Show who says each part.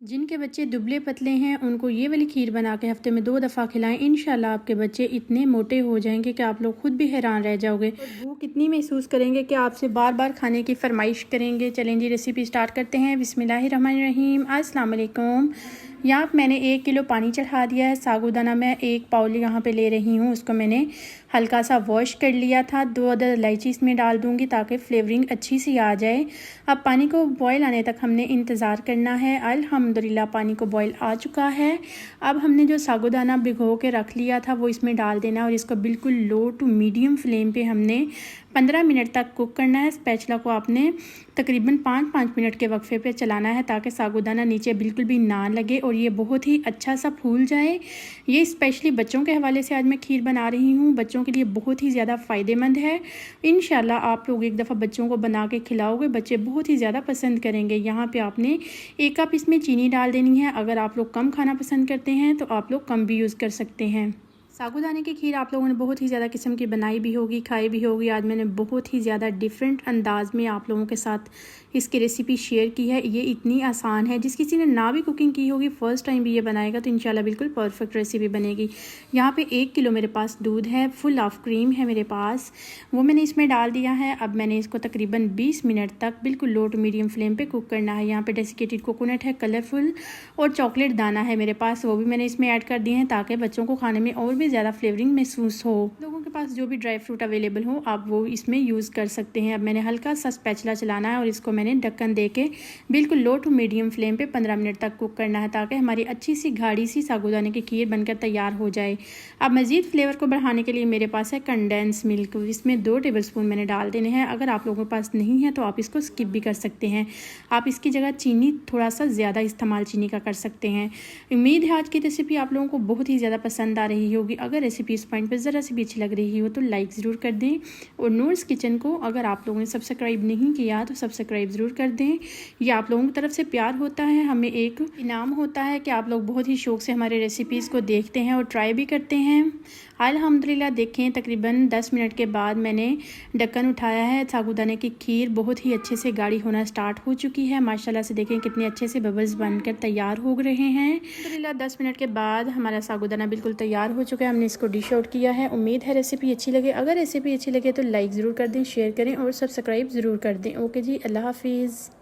Speaker 1: जिनके बच्चे दुबले पतले हैं उनको ये वाली खीर बना के हफ्ते में 2 दफ़ा खिलाएं। इंशाल्लाह आपके बच्चे इतने मोटे हो जाएंगे कि आप लोग खुद भी हैरान रह जाओगे और भूख इतनी महसूस करेंगे कि आपसे बार बार खाने की फरमाइश करेंगे। चलें जी, रेसिपी स्टार्ट करते हैं। बिस्मिल्लाहिर्रहमानिर्रहीम। अस्सलाम वालेकुम। यहाँ पर मैंने 1 किलो पानी चढ़ा दिया है। साबूदाना मैं 1 पाउल यहाँ पे ले रही हूँ। उसको मैंने हल्का सा वॉश कर लिया था। 2 अदद इलायची इसमें डाल दूँगी ताकि फ्लेवरिंग अच्छी सी आ जाए। अब पानी को बॉयल आने तक हमने इंतज़ार करना है। अल्हम्दुलिल्लाह पानी को बॉयल आ चुका है। अब हमने जो साबूदाना भिगो के रख लिया था वो इसमें डाल देना और इसको बिल्कुल लो टू मीडियम फ्लेम पे हमने 15 मिनट तक कुक करना है। स्पैचुला को आपने तकरीबन 5-5 मिनट के वक्फे पे चलाना है ताकि साबूदाना नीचे बिल्कुल भी ना लगे और ये बहुत ही अच्छा सा फूल जाए। ये स्पेशली बच्चों के हवाले से आज मैं खीर बना रही हूँ। बच्चों के लिए बहुत ही ज़्यादा फ़ायदेमंद है। इंशाल्लाह आप लोग एक दफ़ा बच्चों को बना के खिलाओगे, बच्चे बहुत ही ज़्यादा पसंद करेंगे। यहाँ पे आपने 1 कप इसमें चीनी डाल देनी है। अगर आप लोग कम खाना पसंद करते हैं तो आप लोग कम भी यूज़ कर सकते हैं। साबूदाने की खीर आप लोगों ने बहुत ही ज़्यादा किस्म की बनाई भी होगी, खाई भी होगी। आज मैंने बहुत ही ज़्यादा डिफरेंट अंदाज में आप लोगों के साथ इसकी रेसिपी शेयर की है। ये इतनी आसान है, जिस किसी ने ना भी कुकिंग की होगी फ़र्स्ट टाइम भी ये बनाएगा तो इंशाल्लाह बिल्कुल परफेक्ट रेसिपी बनेगी। यहाँ पे 1 किलो मेरे पास दूध है, फुल ऑफ क्रीम है मेरे पास, वो मैंने इसमें डाल दिया है। अब मैंने इसको तकरीबन 20 मिनट तक बिल्कुल लो टू मीडियम फ्लेम पे कुक करना है। यहाँ पे डेसिकेटेड कोकोनट है, कलरफुल, और चॉकलेट दाना है मेरे पास, वो भी मैंने इसमें ऐड कर दिए हैं ताकि बच्चों को खाने में और भी ज़्यादा फ्लेवरिंग महसूस हो। लोगों के पास जो भी ड्राई फ्रूट अवेलेबल हो आप वो इसमें यूज़ कर सकते हैं। अब मैंने हल्का सा स्पैचुला चलाना है और इसको मैंने ढक्कन दे के बिल्कुल लो टू मीडियम फ्लेम पे 15 मिनट तक कुक करना है ताकि हमारी अच्छी सी गाढ़ी सी साबूदाने की खीर बनकर तैयार हो जाए। अब मज़ीद फ्लेवर को बढ़ाने के लिए मेरे पास है कंडेंस मिल्क, इसमें 2 टेबलस्पून मैंने डाल देने हैं। अगर आप लोगों के पास नहीं है तो आप इसको स्किप भी कर सकते हैं। आप इसकी जगह चीनी थोड़ा सा ज़्यादा इस्तेमाल चीनी का कर सकते हैं। उम्मीद है आज की रेसिपी आप लोगों को बहुत ही ज़्यादा पसंद आ रही होगी। अगर रेसिपी इस पॉइंट पर ज़रा सी भी अच्छी लग रही हो तो लाइक ज़रूर कर दें और नूर्स किचन को अगर आप लोगों ने सब्सक्राइब नहीं किया तो सब्सक्राइब ज़रूर कर दें। ये आप लोगों की तरफ से प्यार होता है, हमें एक इनाम होता है कि आप लोग बहुत ही शौक़ से हमारे रेसिपीज़ को देखते हैं और ट्राई भी करते हैं। अल्हम्दुलिल्लाह देखें तकरीबन 10 मिनट के बाद मैंने ढक्कन उठाया है। साबूदाने की खीर बहुत ही अच्छे से गाढ़ी होना स्टार्ट हो चुकी है। माशाल्लाह से देखें कितने अच्छे से बबल्स बनकर तैयार हो रहे हैं। अल्हम्दुलिल्लाह 10 मिनट के बाद हमारा साबूदाना बिल्कुल तैयार हो चुका है। हमने इसको डिश आउट किया है। उम्मीद है रेसिपी अच्छी लगे। अगर रेसिपी अच्छी लगे तो लाइक ज़रूर कर दें, शेयर करें और सब्सक्राइब ज़रूर कर दें। ओके जी, अल्लाह हाफिज़।